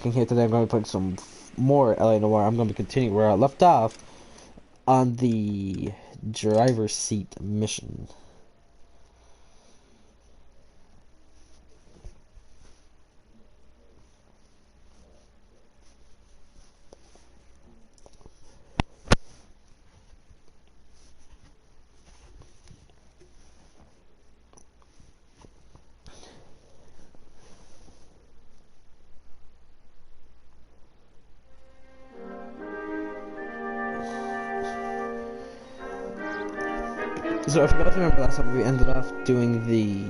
working here today. I'm going to be playing some more L.A. Noire. I'm going to continue where I left off on the driver's seat mission. So if you guys remember last time, we ended off doing the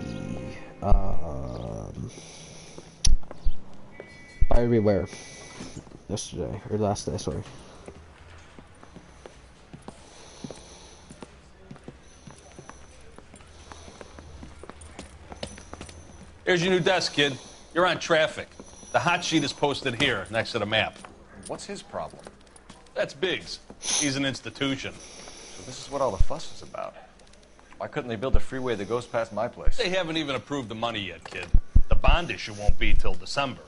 buyer beware yesterday, or last day, sorry. Here's your new desk, kid. You're on traffic. The hot sheet is posted here, next to the map. What's his problem? That's Biggs. He's an institution. So this is what all the fuss is about. Why couldn't they build a freeway that goes past my place? They haven't even approved the money yet, kid. The bond issue won't be till December.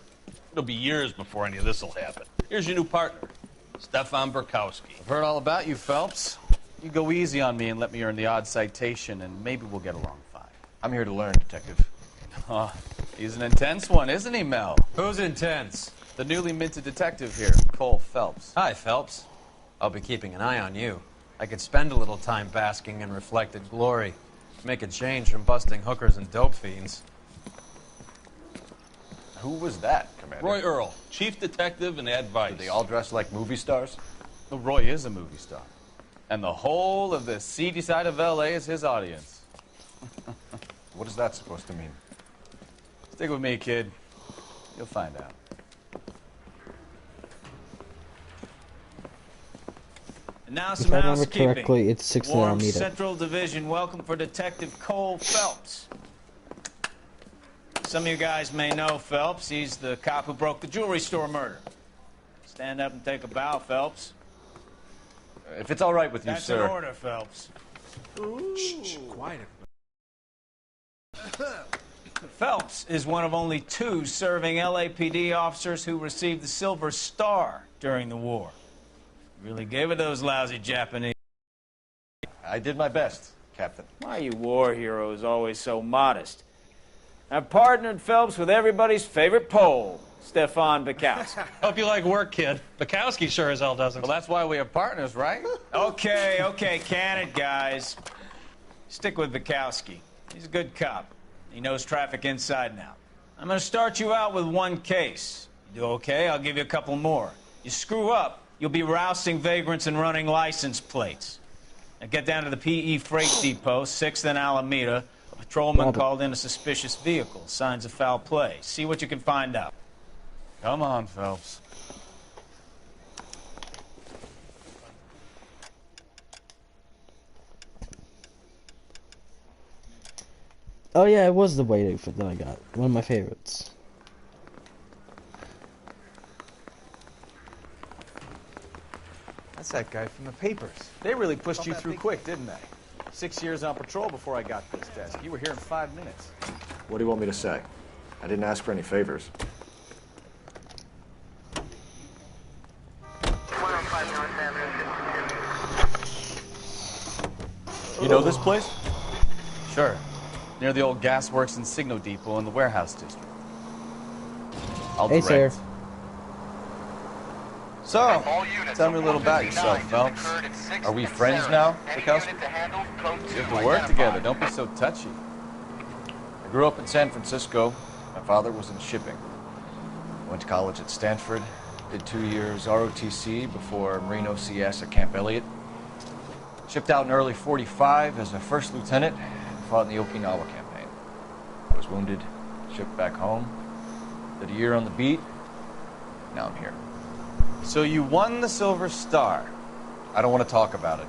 It'll be years before any of this will happen. Here's your new partner, Stefan Burkowski. I've heard all about you, Phelps. You go easy on me and let me earn the odd citation, and maybe we'll get along fine. I'm here to learn, Detective. Oh, he's an intense one, isn't he, Mel? Who's intense? The newly minted detective here, Cole Phelps. Hi, Phelps. I'll be keeping an eye on you. I could spend a little time basking in reflected glory. Make a change from busting hookers and dope fiends. Who was that, Commander? Roy Earl, chief detective and advice. Did they all dress like movie stars? Well, Roy is a movie star. And the whole of the seedy side of L.A. is his audience. What is that supposed to mean? Stick with me, kid. You'll find out. And now If some I remember housekeeping. correctly, it's 6 Warm Alameda. Central Division, welcome for Detective Cole Phelps. Some of you guys may know Phelps. He's the cop who broke the jewelry store murder. Stand up and take a bow, Phelps. If it's all right with you, That's sir. an order, Phelps. Shh, quiet. Phelps is one of only 2 serving LAPD officers who received the Silver Star during the war. Really gave it those lousy Japanese. I did my best, Captain. Why are you war heroes always so modest? I've partnered Phelps with everybody's favorite Pole, Stefan Burkowski. Hope you like work, kid. Bukowski sure as hell doesn't. Well, that's why we have partners, right? Okay, can it, guys? Stick with Burkowski. He's a good cop. He knows traffic inside and out. I'm going to start you out with 1 case. You do okay, I'll give you a couple more. You screw up, you'll be rousting vagrants and running license plates. Now get down to the PE Freight Depot, 6th and Alameda. A patrolman called in a suspicious vehicle. Signs of foul play. See what you can find out. Come on, Phelps. Oh yeah, it was the white outfit that I got. One of my favorites. That's that guy from the papers. They really pushed you through quick, didn't they? 6 years on patrol before I got this desk. You were here in 5 minutes. What do you want me to say? I didn't ask for any favors. You know this place? Sure. Near the old gasworks and Signo Depot in the warehouse district. I'll Hey, direct. sir. So, tell me a little about yourself, Phelps. Are we friends now, Bukowski? We have to work together. Don't be so touchy. I grew up in San Francisco. My father was in shipping. Went to college at Stanford. Did 2 years ROTC before Marine OCS at Camp Elliott. Shipped out in early '45 as a first lieutenant and fought in the Okinawa campaign. I was wounded, shipped back home. Did a year on the beat. Now I'm here. So you won the Silver Star. I don't want to talk about it.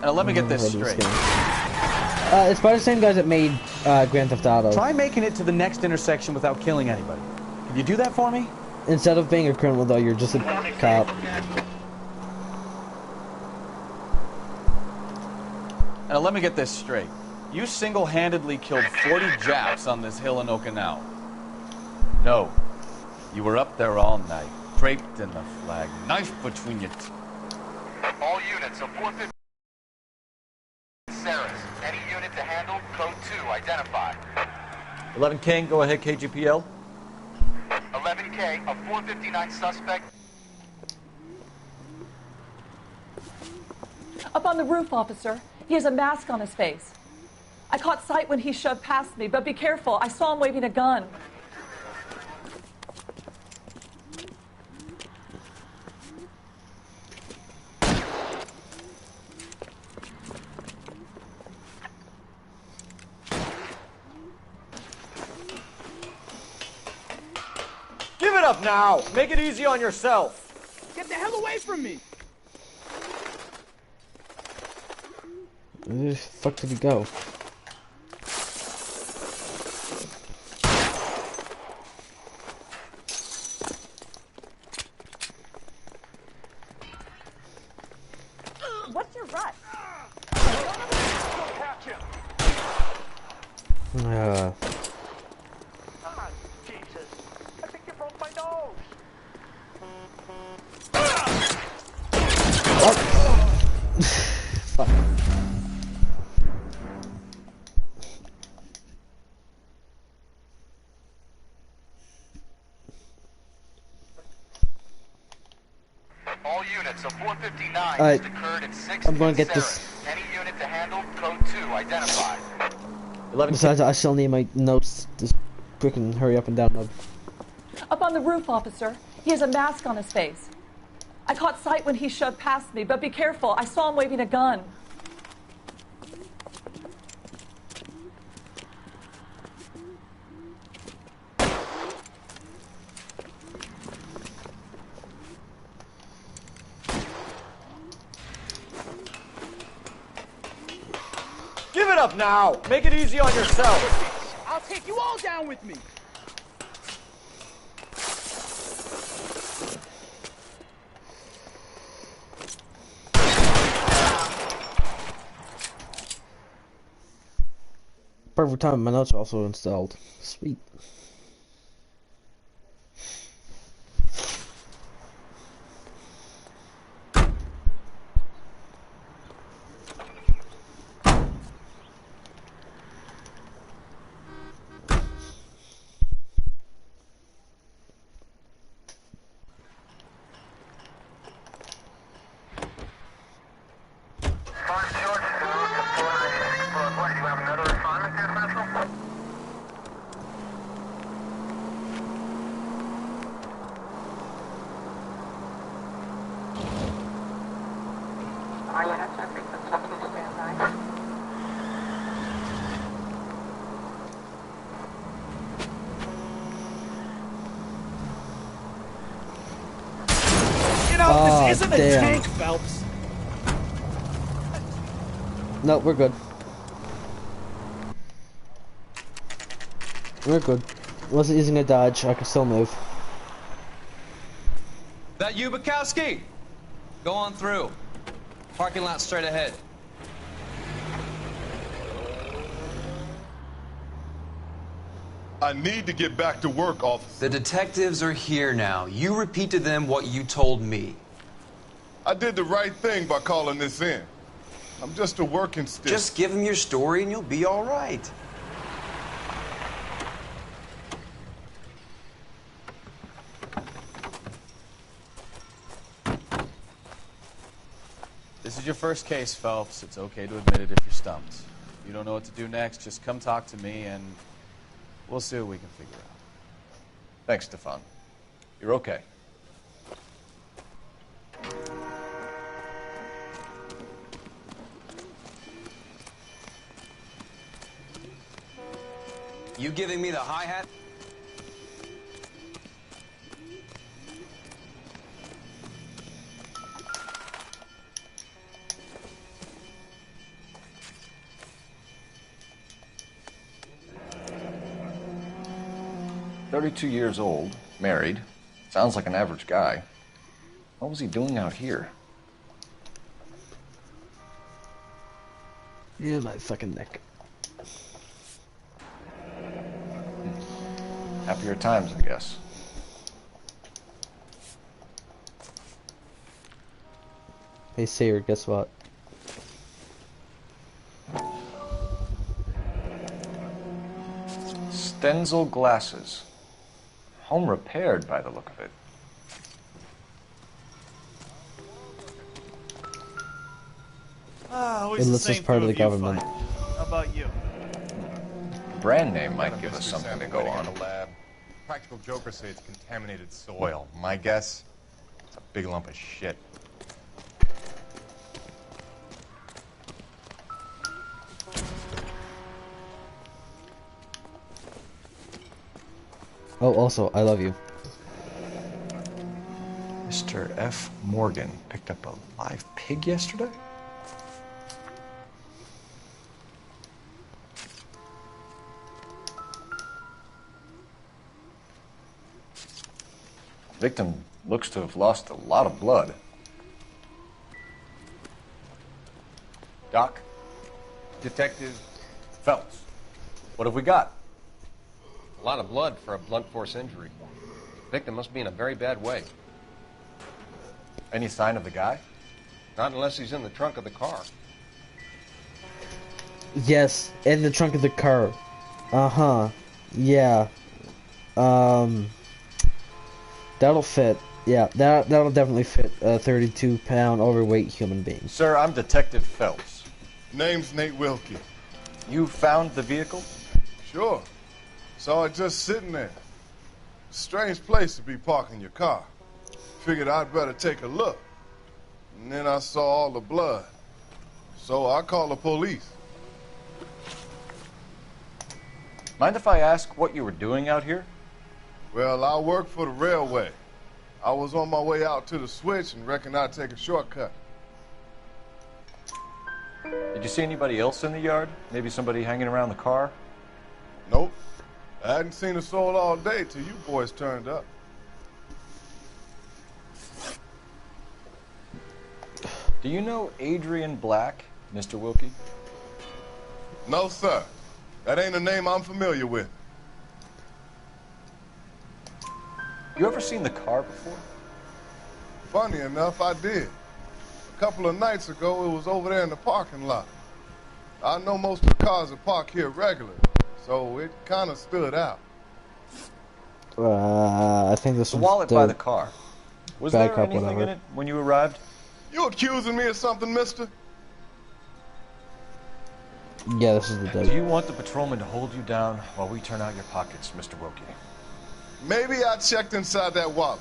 Now let me get this straight. It's by the same guys that made Grand Theft Auto. Try making it to the next intersection without killing anybody. Can you do that for me? Instead of being a criminal, though, you're just a cop. Now let me get this straight. You single-handedly killed 40 Japs on this hill in Okinawa. No. You were up there all night, draped in the flag, knife between your teeth. All units of 450 Saris. Any unit to handle, code 2, identify. 11 King, go ahead, KGPL. 11K, a 459 suspect. Up on the roof, officer. He has a mask on his face. I caught sight when he shoved past me, but be careful. I saw him waving a gun. Give it up now! Make it easy on yourself! Get the hell away from me! Where the fuck did he go? What's your rut? Jesus, I think you broke my nose. Fuck. All units of 459 Alright, occurred at 6 I'm gonna get Saris. this. Any unit to handle, code 2, identify. 11 Besides, I still need my notes. Just freaking hurry up and download. Up on the roof, officer. He has a mask on his face. I caught sight when he shoved past me, but be careful. I saw him waving a gun. Give it up now! Make it easy on yourself! I'll take you all down with me. Perfect time. My notes are also installed. Sweet. You know, this isn't a damn. tank, Phelps. No, we're good. We're good. Wasn't using a dodge. I can still move. That you, Bukowski? Go on through. Parking lot straight ahead. I need to get back to work, officer. The detectives are here now. You repeat to them what you told me. I did the right thing by calling this in. I'm just a working stick. Just give them your story and you'll be all right. This is your first case, Phelps. It's okay to admit it if you're stumped. If you don't know what to do next, just come talk to me and we'll see what we can figure out. Thanks, Stefan. You're okay. You giving me the hi-hat? "32 years old, married. Sounds like an average guy. What was he doing out here?" Yeah, my fucking neck. Happier times, I guess. Hey, Sayer, guess what? Stenzel glasses. Home repaired by the look of it. It lists as part of the government. How about you? Brand name might give us something to go on. Lab. Practical jokers say it's contaminated soil. My guess, it's a big lump of shit. Oh, also, I love you. Mr. F. Morgan picked up a live pig yesterday? Victim looks to have lost a lot of blood. Doc? Detective Phelps. What have we got? A lot of blood for a blunt force injury. Victim must be in a very bad way. Any sign of the guy? Not unless he's in the trunk of the car. Yes, in the trunk of the car. Uh-huh. Yeah. That'll fit. Yeah, that'll definitely fit a 32-pound overweight human being. Sir, I'm Detective Phelps. Name's Nate Wilkie. You found the vehicle? Sure. Saw it just sitting there. Strange place to be parking your car. Figured I'd better take a look. And then I saw all the blood. So I called the police. Mind if I ask what you were doing out here? Well, I work for the railway. I was on my way out to the switch and reckoned I'd take a shortcut. Did you see anybody else in the yard? Maybe somebody hanging around the car? Nope. I hadn't seen a soul all day till you boys turned up. Do you know Adrian Black, Mr. Wilkie? No, sir. That ain't a name I'm familiar with. You ever seen the car before? Funny enough, I did. A couple of nights ago, it was over there in the parking lot. I know most of the cars are parked here regularly, so it kind of stood out. I think this The was wallet by the car. Was there backup, anything whatever. in it when you arrived? You accusing me of something, mister? Yeah, this is the Do day. you want the patrolman to hold you down while we turn out your pockets, Mr. Wilkie? Maybe I checked inside that wallet.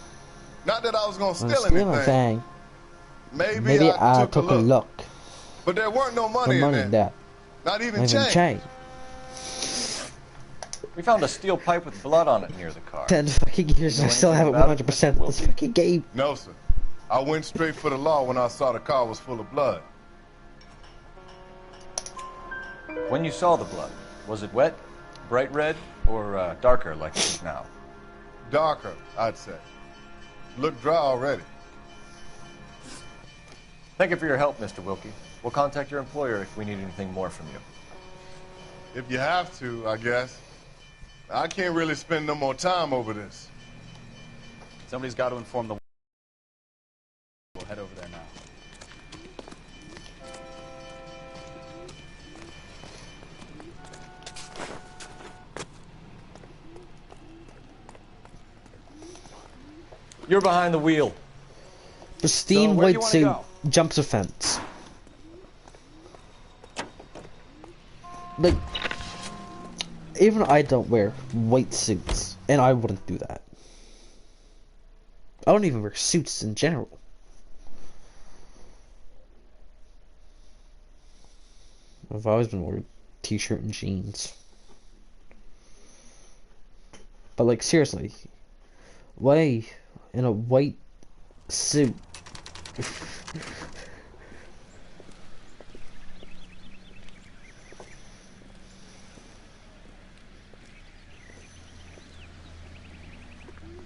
Not that I was going to steal Steal anything. anything. Maybe I took a look. But there weren't no The money, money in in there. that. Not even Even change. change. We found a steel pipe with blood on it near the car. 10 fucking years and I still haven't 100% this fucking game. No, sir. I went straight for the law when I saw the car was full of blood. When you saw the blood, was it wet, bright red, or darker like it is now? Darker, I'd say. Looked dry already. Thank you for your help, Mr. Wilkie. We'll contact your employer if we need anything more from you. If you have to, I guess. I can't really spend no more time over this. Somebody's got to inform the... We'll head over there now. You're behind the wheel. Pristine So, where do you white wanna suit go? jumps a fence. Like, even I don't wear white suits, and I wouldn't do that. I don't even wear suits in general. I've always been wearing t-shirt and jeans. But like, seriously, why in a white suit?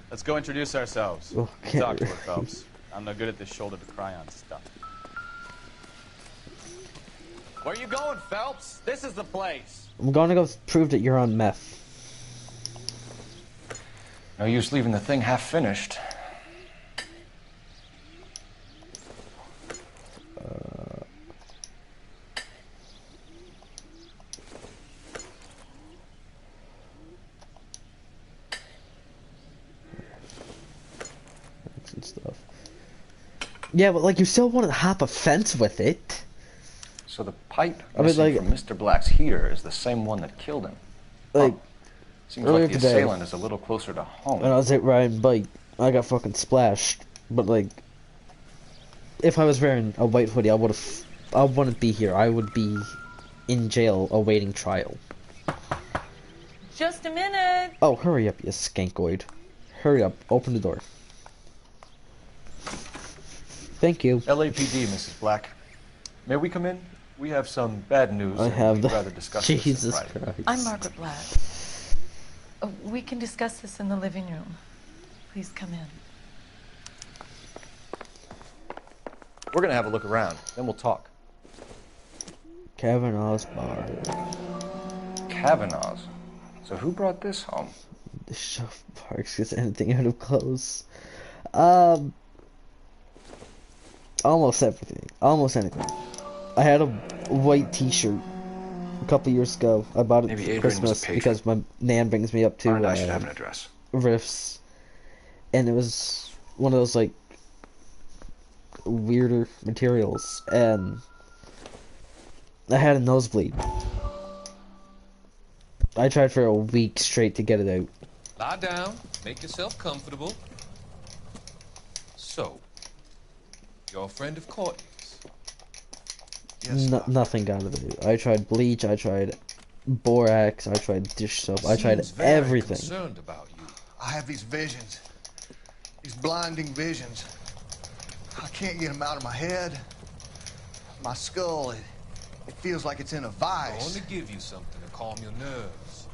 Let's go introduce ourselves. Oh, We'll talk to her, Phelps. I'm no good at this shoulder to cry on stuff. Where you going, Phelps? This is the place. I'm gonna go prove that you're on meth. No use leaving the thing half finished. stuff. Yeah, but like you still wouldn't hop a fence with it. So the pipe I mean, missing like, from Mr. Black's heater is the same one that killed him. like Seems earlier like the today, assailant is a little closer to home. when I was at riding bike, I got fucking splashed. But like, if I was wearing a white hoodie, I wouldn't be here. I would be in jail awaiting trial. Just a minute. Oh, hurry up, you skankoid. Hurry up, open the door. Thank you. LAPD, Mrs. Black. May we come in? We have some bad news. I and have we'd the... rather discuss this in Jesus private. Christ. I'm Margaret Black. We can discuss this in the living room. Please come in. We're gonna have a look around, then we'll talk. Kavanaugh's bar. Kavanaugh's? So who brought this home? The Shelf Parks gets anything out of clothes. Almost everything. Almost anything. I had a white t-shirt a couple years ago. I bought it Maybe for Adrian was a Christmas patron. because my nan brings me up to And I should have an address. Riffs. And it was one of those like weirder materials, and I had a nosebleed. I tried for a week straight to get it out. Lie down, make yourself comfortable. So, you're a friend of Courtney's? Yes, nothing got of it. I tried bleach, I tried borax, I tried dish soap, I tried Seems very everything. Concerned about you. I have these visions. These blinding visions. I can't get them out of my head. My skull, it feels like it's in a I vice. want to give you something to calm your nerves.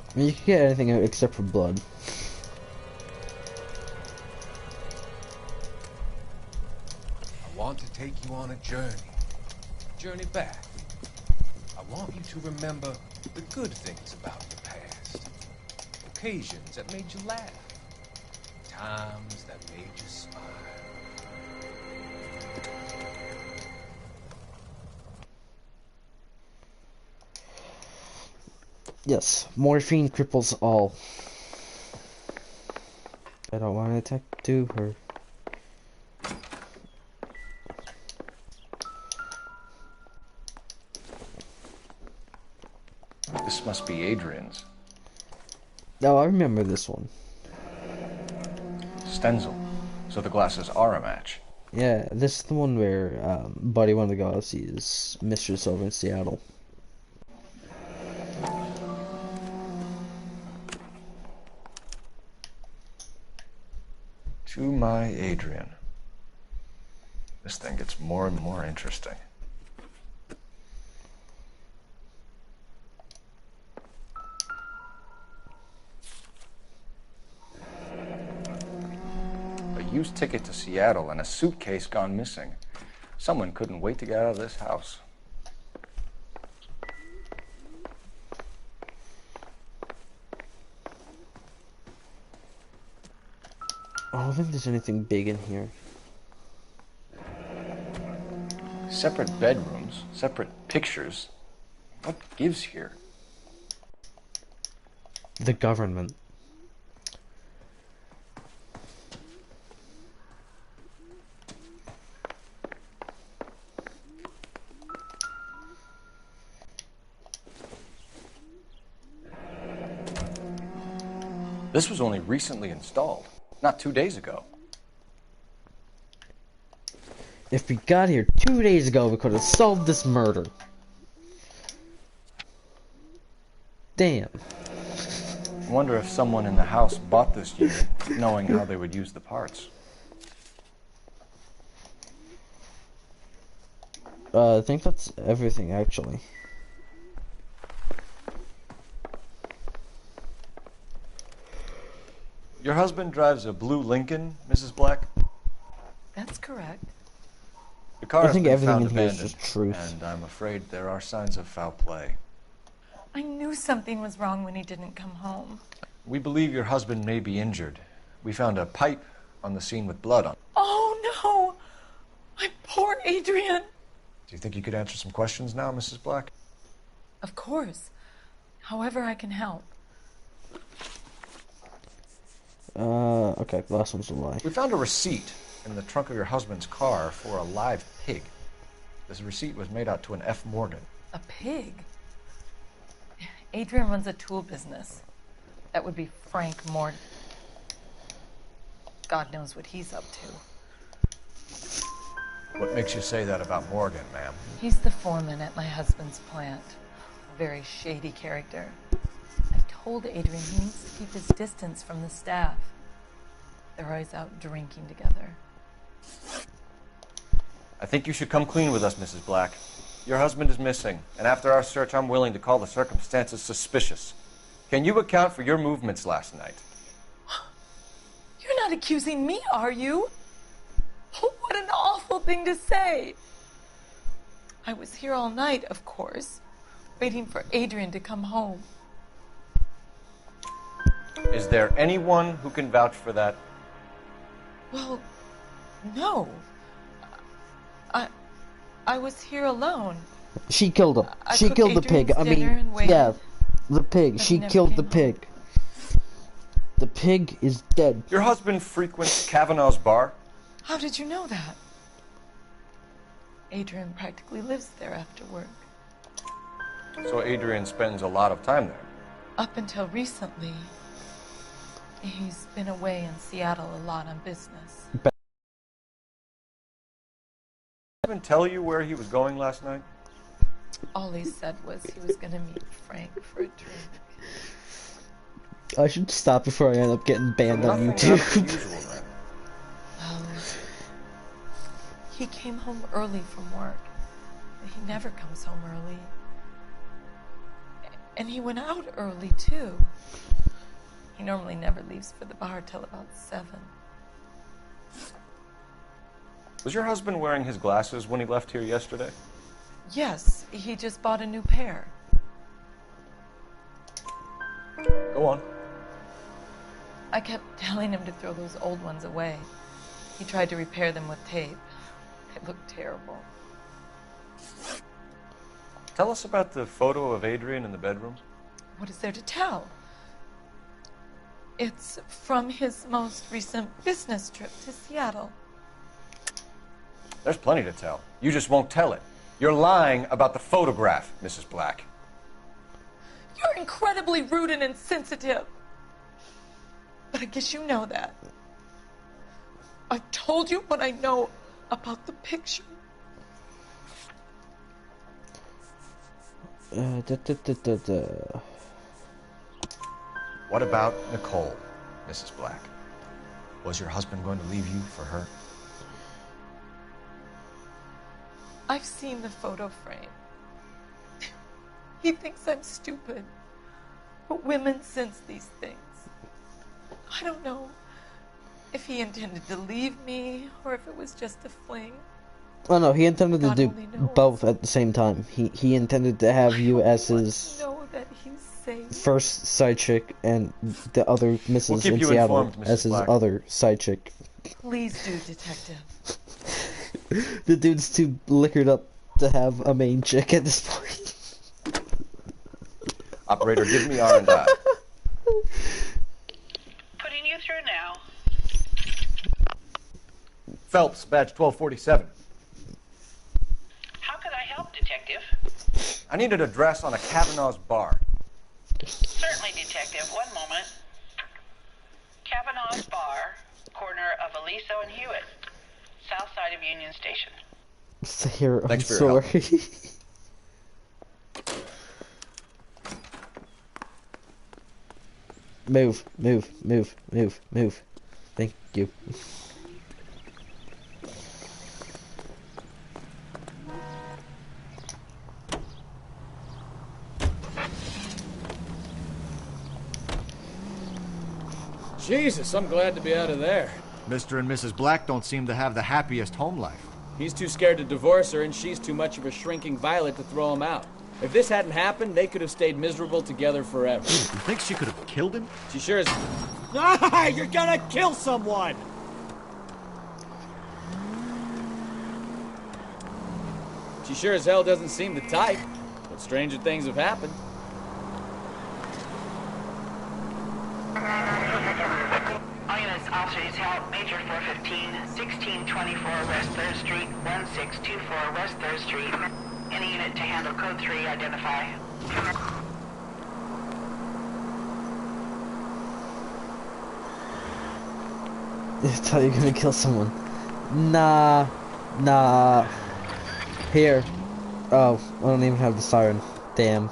I mean, you can get anything out except for blood. I want to take you on a journey back. I want you to remember the good things about your past. Occasions that made you laugh. Times that made you smile. Yes, morphine cripples all. I don't want to tattoo her. This must be Adrian's. No, I remember this one. Stenzel. So the glasses are a match. Yeah, this is the one where Buddy wanted to go see his mistress over in Seattle. To my Adrian. This thing gets more and more interesting. A used ticket to Seattle and a suitcase gone missing. Someone couldn't wait to get out of this house. I don't think there's anything big in here. Separate bedrooms, separate pictures. What gives here? The government. This was only recently installed, not 2 days ago. If we got here 2 days ago, we could have solved this murder. Damn. I wonder if someone in the house bought this unit, knowing how they would use the parts. I think that's everything, actually. Your husband drives a blue Lincoln, Mrs. Black? That's correct. The car I has think been everything found in here is abandoned, just truth. and I'm afraid there are signs of foul play. I knew something was wrong when he didn't come home. We believe your husband may be injured. We found a pipe on the scene with blood on it. Oh, no! My poor Adrian! Do you think you could answer some questions now, Mrs. Black? Of course. However I can help. Okay, the last one's a lie. We found a receipt in the trunk of your husband's car for a live pig. This receipt was made out to an F. Morgan. A pig? Adrian runs a tool business. That would be Frank Morgan. God knows what he's up to. What makes you say that about Morgan, ma'am? He's the foreman at my husband's plant. A very shady character. I told Adrian he needs to keep his distance from the staff. They're always out drinking together. I think you should come clean with us, Mrs. Black. Your husband is missing, and after our search, I'm willing to call the circumstances suspicious. Can you account for your movements last night? You're not accusing me, are you? What an awful thing to say. I was here all night, of course, waiting for Adrian to come home. Is there anyone who can vouch for that? Well, no. I was here alone. She killed him. I She cooked killed the pig. Adrian's I mean, dinner and waited, yeah, the pig. but She he never killed the came pig. The pig is dead. Your husband frequents Kavanaugh's bar? How did you know that? Adrian practically lives there after work. So Adrian spends a lot of time there. Up until recently, he's been away in Seattle a lot on business. Did he tell you where he was going last night? All he said was he was going to meet Frank for a drink. I should stop before I end up getting banned on YouTube. He came home early from work. He never comes home early. And he went out early, too. He normally never leaves for the bar till about 7. Was your husband wearing his glasses when he left here yesterday? Yes, he just bought a new pair. Go on. I kept telling him to throw those old ones away. He tried to repair them with tape. They looked terrible. Tell us about the photo of Adrian in the bedroom. What is there to tell? It's from his most recent business trip to Seattle. There's plenty to tell. You just won't tell it. You're lying about the photograph, Mrs. Black. You're incredibly rude and insensitive. But I guess you know that. I've told you what I know about the picture. What about Nicole, Mrs. Black? Was your husband going to leave you for her? I've seen the photo frame. He thinks I'm stupid. But women sense these things. I don't know if he intended to leave me or if it was just a fling. Oh no, he intended to God do only knows. both at the same time. He intended to have you as his Know that he's safe. first side chick and the other Mrs. We'll keep in you Seattle informed, Mrs. as his Black. other side chick. Please do, detective. The dude's too liquored up to have a main chick at this point. Operator, give me R&I. Putting you through now. Phelps, badge 1247. How could I help, detective? I need an address on a Kavanaugh's bar. Certainly, detective. One moment. Kavanaugh's Bar, corner of Aliso and Hewitt, south side of Union Station. Sarah, I'm Thanks for your sorry. Move. Thank you. Jesus, I'm glad to be out of there. Mr. and Mrs. Black don't seem to have the happiest home life. He's too scared to divorce her, and she's too much of a shrinking violet to throw him out. If this hadn't happened, they could have stayed miserable together forever. You think she could have killed him? She sure is... Ah, you're gonna kill someone! She sure as hell doesn't seem the type, but stranger things have happened. All units, officers help. Major 415, 1624 West 3rd Street, 1624 West 3rd Street. Any unit to handle code 3, identify. I thought you were gonna kill someone. Nah. Here. Oh, I don't even have the siren. Damn.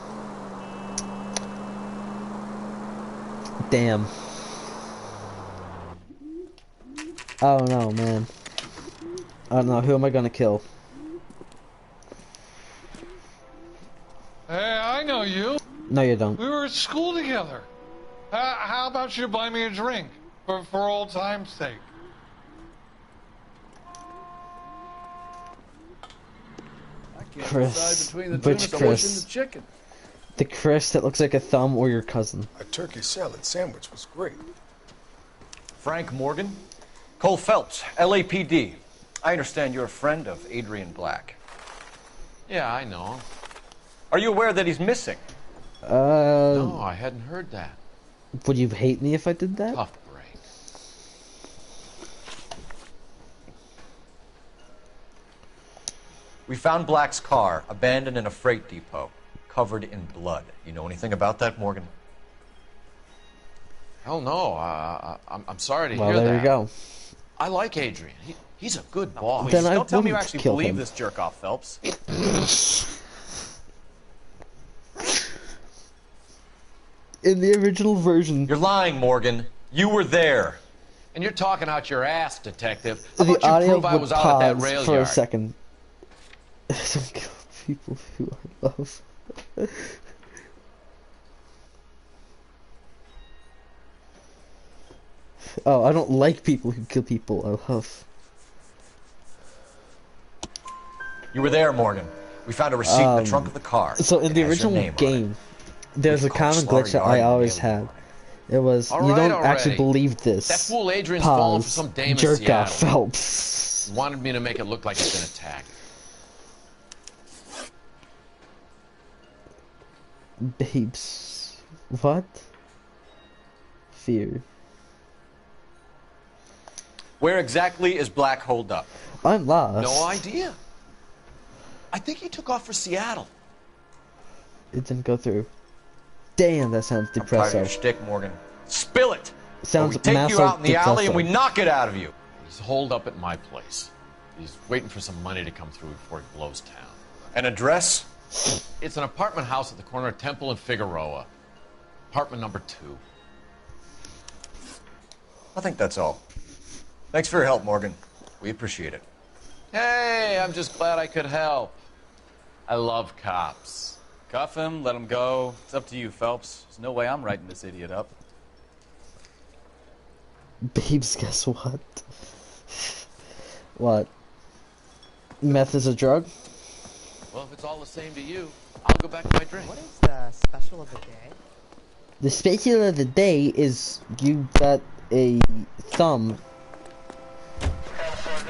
Oh no, man. I don't know, who am I gonna kill? Hey, I know you. No, you don't. We were at school together. How about you buy me a drink for old time's sake? Chris. Between the Which tuna Chris? sandwich and the chicken. The Chris that looks like a thumb or your cousin? A turkey salad sandwich was great. Frank Morgan? Cole Phelps, LAPD. I understand you're a friend of Adrian Black. Yeah, I know him. Are you aware that he's missing? No, I hadn't heard that. Would you hate me if I did that? Tough break. We found Black's car abandoned in a freight depot, covered in blood. You know anything about that, Morgan? Hell no. I'm sorry to Well, hear that. there you go. I like Adrian. He's a good boss. Then I Don't tell me you wouldn't actually kill believe him. this jerk off, Phelps. In the original version, You're lying, Morgan. You were there. And you're talking out your ass, detective. How the about you audio prove I would was out at that pause rail for a yard? second. Don't kill people who I love. Oh, I don't like people who kill people I love. You were there, Morgan. We found a receipt in the trunk of the car. So in It the has your original name on it. game, there's a We've called common glitch that Slaughter I Yard always and had. It was, All you right, don't actually already. believe this. That fool Adrian's falling for Pause. some dame in Jerk off Seattle. Phelps. He wanted me to make it look like he'd been attacked. Babes. What? Fear. Where exactly is Black holed up? I'm lost. No idea. I think he took off for Seattle. It didn't go through. Damn, that sounds I'm proud of your depressing. shtick, Morgan. Spill it! Sounds Or we take you out in the alley and we depressing. knock it out of you. He's holed up at my place. He's waiting for some money to come through before he blows town. An address? It's an apartment house at the corner of Temple and Figueroa. Apartment number 2. I think that's all. Thanks for your help, Morgan. We appreciate it. Hey, I'm just glad I could help. I love cops. Cuff him, let him go. It's up to you, Phelps. There's no way I'm writing this idiot up. Babes, guess what? What? Meth is a drug? Well, if it's all the same to you, I'll go back to my drink. What is the special of the day? The special of the day is you got a thumb.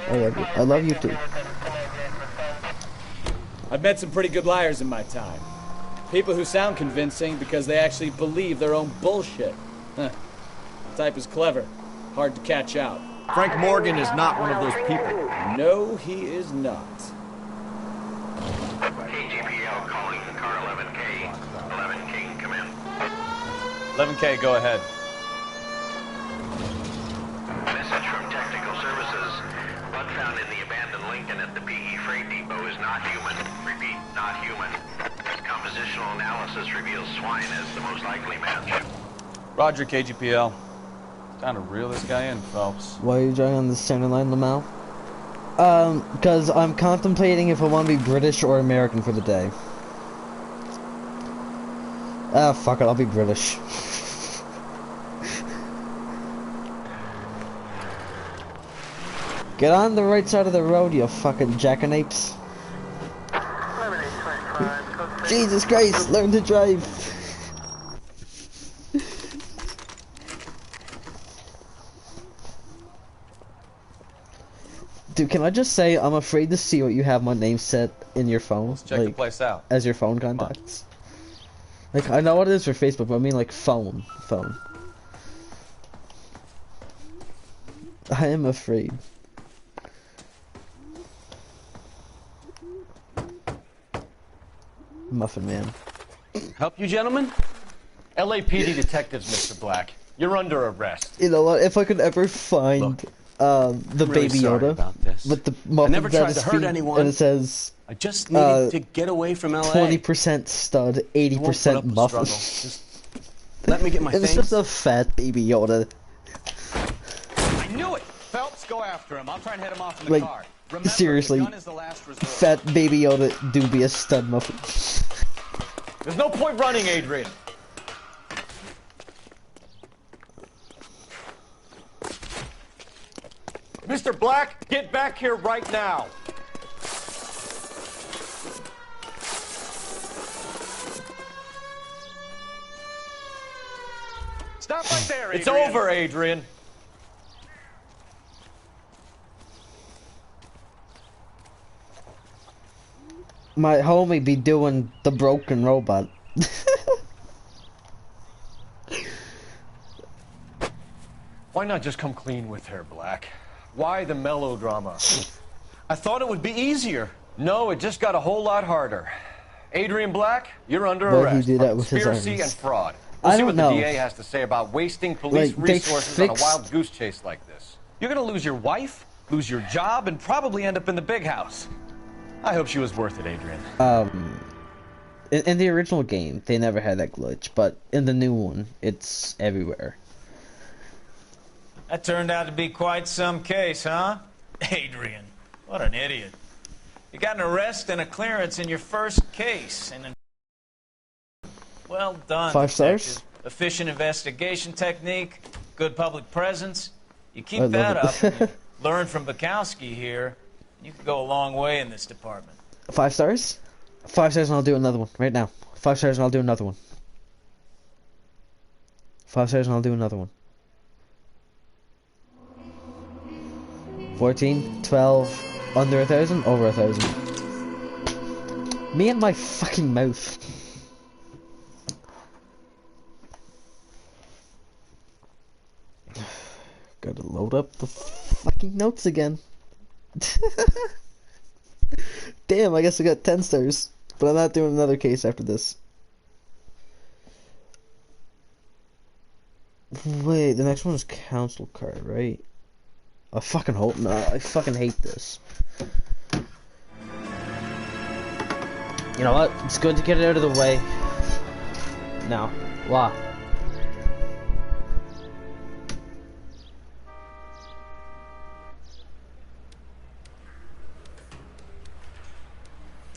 I love you too. I've met some pretty good liars in my time. People who sound convincing because they actually believe their own bullshit. Huh. The type is clever, hard to catch out. Frank Morgan is not one of those people. No, he is not. KGPL calling car 11K. 11K, come in. 11K, go ahead. Message from Technical Services. Blood found in the abandoned Lincoln at the PE Freight Depot is not human. Repeat, not human. Compositional analysis reveals swine as the most likely match. Roger, KGPL. Time to reel this guy in, Phelps. Why are you drawing on the center line, Lamau? Because I'm contemplating if I want to be British or American for the day. Ah, fuck it, I'll be British. Get on the right side of the road, you fucking jackanapes. Jesus Christ, learn to drive. Dude, can I just say I'm afraid to see what you have my name set in your phone? Let's check the place out. As your phone contacts. Like, I know what it is for Facebook, but I mean like phone. I am afraid. Muffin Man. Help you, gentlemen? LAPD detectives, Mr. Black. You're under arrest. You know what? If I could ever find the I'm really baby sorry Yoda about this. with the I muffins never at tried his to hurt feet, anyone. and it says I just needed to get away from LA. 20% stud, 80% muffin. Just let me get my It's things. just a fat baby Yoda. I knew it! Phelps, go after him. I'll try and head him off in the Like, car. Remember, seriously, the gun is the last resort. fat baby Yoda do be a stud muffin. There's no point running, Adrian. Mr. Black, get back here right now. Stop right there, Adrian. It's over, Adrian. My homie be doing the broken robot. Why not just come clean with her, Black? Why the melodrama? I thought it would be easier. No, it just got a whole lot harder. Adrian Black, you're under But he arrest did for that with his conspiracy arms. and fraud. We'll I see don't what know. the DA has to say about wasting police Like, they resources on a fixed- wild goose chase like this. You're gonna lose your wife, lose your job, and probably end up in the big house. I hope she was worth it, Adrian. In the original game, they never had that glitch, but in the new one, it's everywhere. That turned out to be quite some case, huh? Adrian, what an idiot. You got an arrest and a clearance in your first case. Well done, 5 stars? detective. Efficient investigation technique, good public presence. You keep I that love up, it. and you learn from Bukowski here, you could go a long way in this department. 5 stars? 5 stars and I'll do another one, right now. 5 stars and I'll do another one. 5 stars and I'll do another one. 14, 12, under 1,000, over 1,000. Me and my fucking mouth. Gotta load up the fucking notes again. Damn, I guess I got 10 stars. But I'm not doing another case after this. Wait, the next one is council card, right? I fucking hope not. I fucking hate this. You know what? It's good to get it out of the way. Now, wow.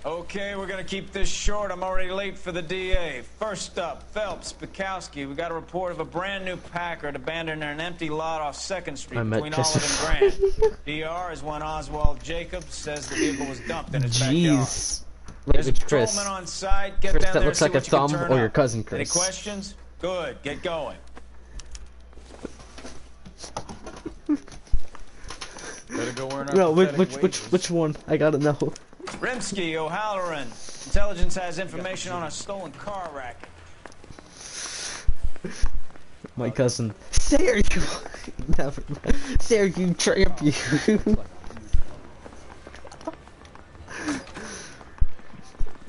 Okay, we're gonna keep this short. I'm already late for the DA. First up, Phelps, Bukowski. We got a report of a brand new Packard abandoned in an empty lot off 2nd Street I met between Olive and Grand. DR is one Oswald Jacobs says the vehicle was dumped in his backyard. Jeez. There's a Wait, Chris. patrolman on site. Get Chris, down that there looks and like see a what you can thumb turn or your up. cousin, Any Chris. questions? Good. Get going. Better go earn our No, pathetic which one? I gotta know. Rimsky, O'Halloran. Intelligence has information on a stolen car racket. My cousin. There you. Never mind. There you tramp you.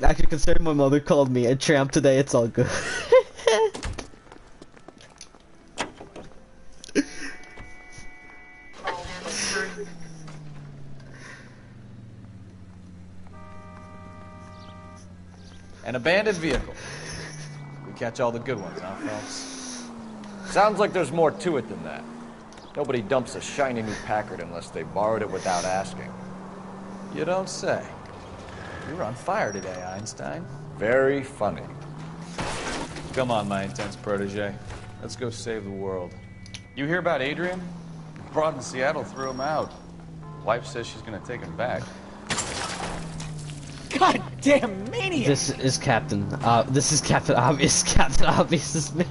Actually, considering my mother called me a tramp today, it's all good. An abandoned vehicle. We catch all the good ones, huh, Phelps? Sounds like there's more to it than that. Nobody dumps a shiny new Packard unless they borrowed it without asking. You don't say. You were on fire today, Einstein. Very funny. Come on, my intense protege. Let's go save the world. You hear about Adrian? Broad in Seattle threw him out. Wife says she's gonna take him back. Goddamn maniac! This is Captain Obvious. Captain Obvious is me.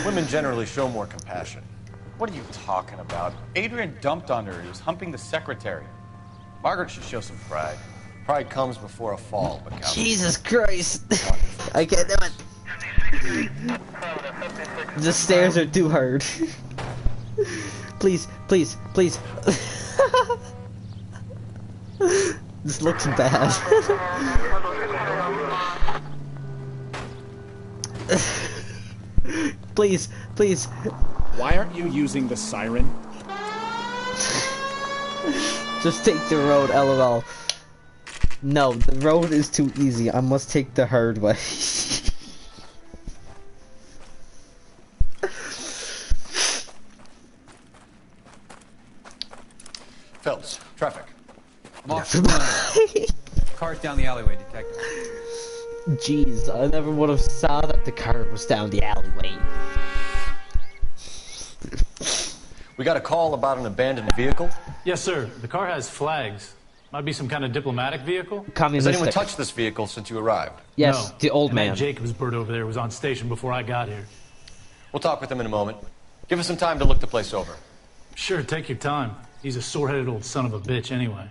Women generally show more compassion. What are you talking about? Adrian dumped on her. He was humping the secretary. Margaret should show some pride. Pride comes before a fall, Bukowski. Jesus Christ! I can't do it. The stairs are too hard. Please, please, please. This looks bad. Please, please. Why aren't you using the siren? Just take the road, LOL. No, the road is too easy. I must take the hard way. Phelps, traffic. Car's down the alleyway, detective. Jeez, I never would have saw that the car was down the alleyway. We got a call about an abandoned vehicle. Yes, sir. The car has flags. Might be some kind of diplomatic vehicle. Has anyone touched this vehicle since you arrived? Yes, No. the old And man. that Jacobs bird over there was on station before I got here. We'll talk with him in a moment. Give us some time to look the place over. Sure, take your time. He's a sore-headed old son of a bitch anyway.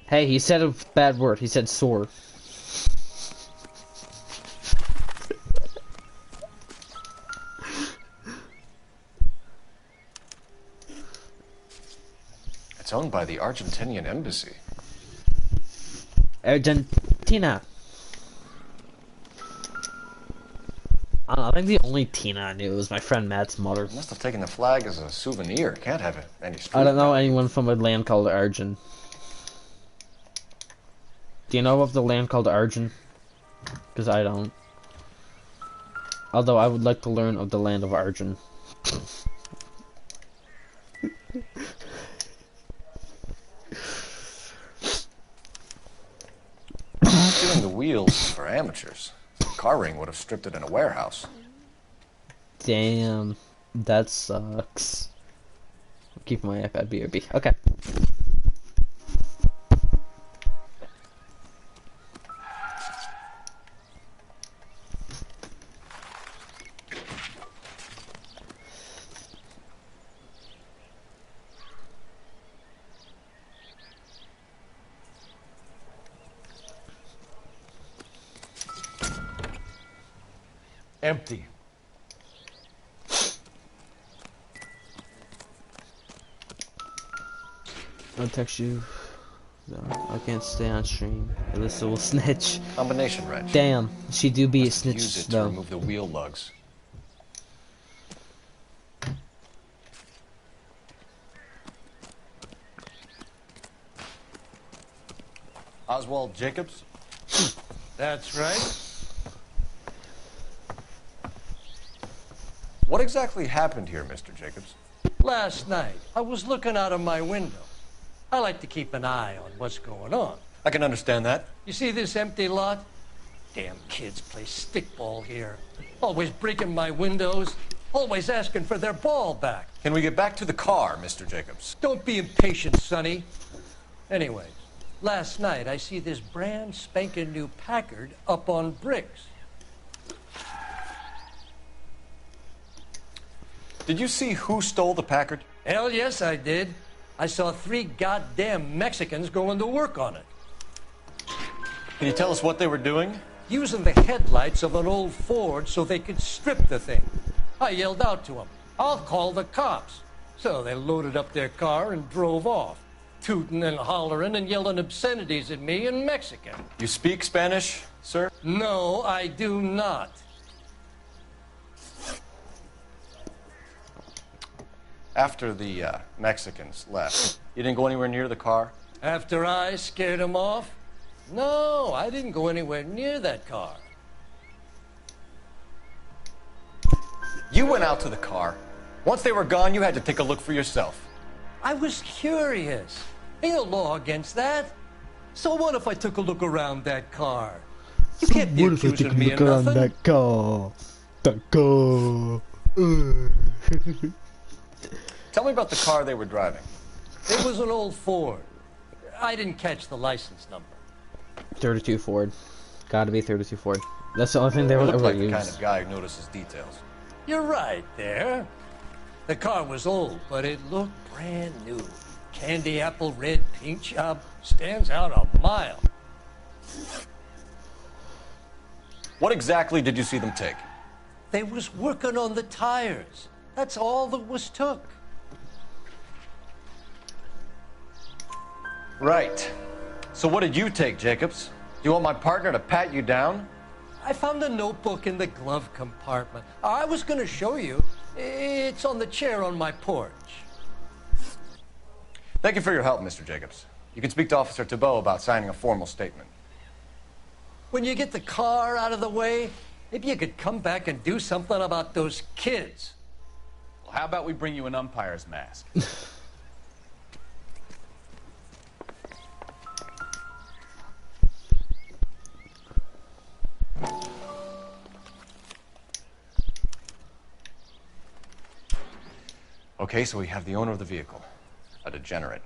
Hey, he said a bad word. He said sore. It's owned by the Argentinian embassy. Argentina. I don't know, I think the only Tina I knew was my friend Matt's mother. Must have taken the flag as a souvenir. Can't have it any street. I don't know anyone from a land called Argent. Do you know of the land called Argent? Because I don't. Although I would like to learn of the land of Argent. Doing the wheels for amateurs. Car ring would have stripped it in a warehouse. Damn, that sucks. I'll keep my iPad BRB. Okay. Empty. I'll text you. No, I can't stay on stream. Alyssa will snitch. Combination wrench. Damn, she do be a Use snitch it to though. remove the wheel lugs. Oswald Jacobs? That's right. What exactly happened here, Mr. Jacobs? Last night, I was looking out of my window. I like to keep an eye on what's going on. I can understand that. You see this empty lot? Damn kids play stickball here. Always breaking my windows. Always asking for their ball back. Can we get back to the car, Mr. Jacobs? Don't be impatient, Sonny. Anyways, last night I see this brand spanking new Packard up on bricks. Did you see who stole the Packard? Hell yes, I did. I saw 3 goddamn Mexicans going to work on it. Can you tell us what they were doing? Using the headlights of an old Ford so they could strip the thing. I yelled out to them, "I'll call the cops." So they loaded up their car and drove off, tooting and hollering and yelling obscenities at me in Mexican. You speak Spanish, sir? No, I do not. After the Mexicans left, you didn't go anywhere near the car? After I scared them off? No, I didn't go anywhere near that car. You went out to the car. Once they were gone, you had to take a look for yourself. I was curious. Ain't no law against that. So what if I took a look around that car? You can't be accusing me of nothing. That car? That car. Tell me about the car they were driving. It was an old Ford. I didn't catch the license number. 32 Ford. Gotta be 32 Ford. That's the only thing they You will look ever like the use. kind of guy who notices details. You're right there. The car was old, but it looked brand new. Candy apple red paint job stands out a mile. What exactly did you see them take? They was working on the tires. That's all that was took. Right. So what did you take, Jacobs? Do you want my partner to pat you down? I found a notebook in the glove compartment. I was going to show you. It's on the chair on my porch. Thank you for your help, Mr. Jacobs. You can speak to Officer Thibault about signing a formal statement. When you get the car out of the way, maybe you could come back and do something about those kids. Well, how about we bring you an umpire's mask? Okay, so we have the owner of the vehicle, a degenerate.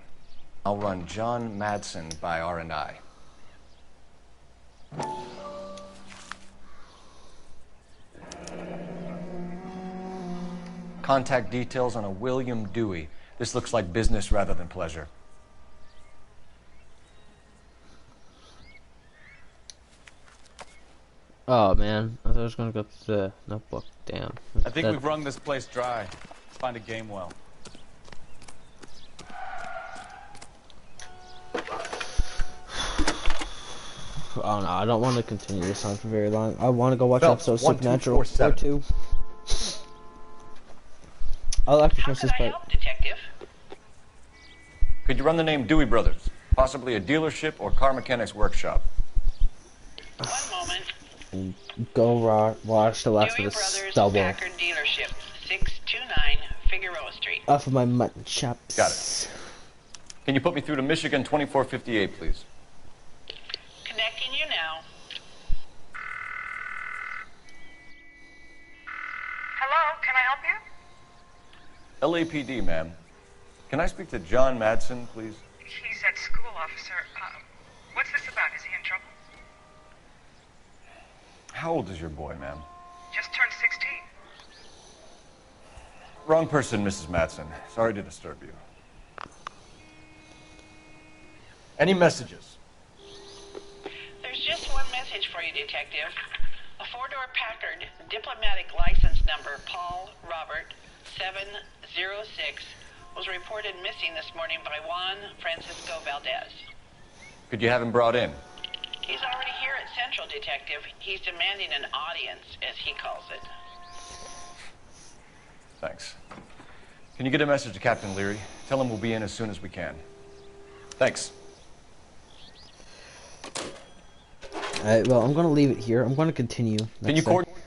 I'll run John Madsen by R&I. Contact details on a William Dewey. This looks like business rather than pleasure. Oh man, I thought I was gonna go to the notebook. Damn. I think we've wrung this place dry. Let's find a game well. Oh no, I don't want to continue this on for very long. I want to go watch Phelps, episode Supernatural 1247. or 2. I'll actually finish this part. Detective? Could you run the name Dewey Brothers? Possibly a dealership or car mechanics workshop. One moment. And go watch the last Dewey of the Brothers stubble Packard Dealership, 629 Figueroa Street. off of my mutton chops. Got it. Can you put me through to Michigan 2458, please? Connecting you now. Hello, can I help you? LAPD, ma'am. Can I speak to John Madsen, please? He's at school, officer. What's this about? Is he in trouble? How old is your boy, ma'am? Just turned 16. Wrong person, Mrs. Madsen. Sorry to disturb you. Any messages? There's just one message for you, Detective. A four-door Packard, diplomatic license number Paul Robert 706, was reported missing this morning by Juan Francisco Valdez. Could you have him brought in? He's already here at Central, Detective. He's demanding an audience, as he calls it. Thanks. Can you get a message to Captain Leary? Tell him we'll be in as soon as we can. Thanks. Alright, well, I'm gonna leave it here. I'm gonna continue. Can you coordinate?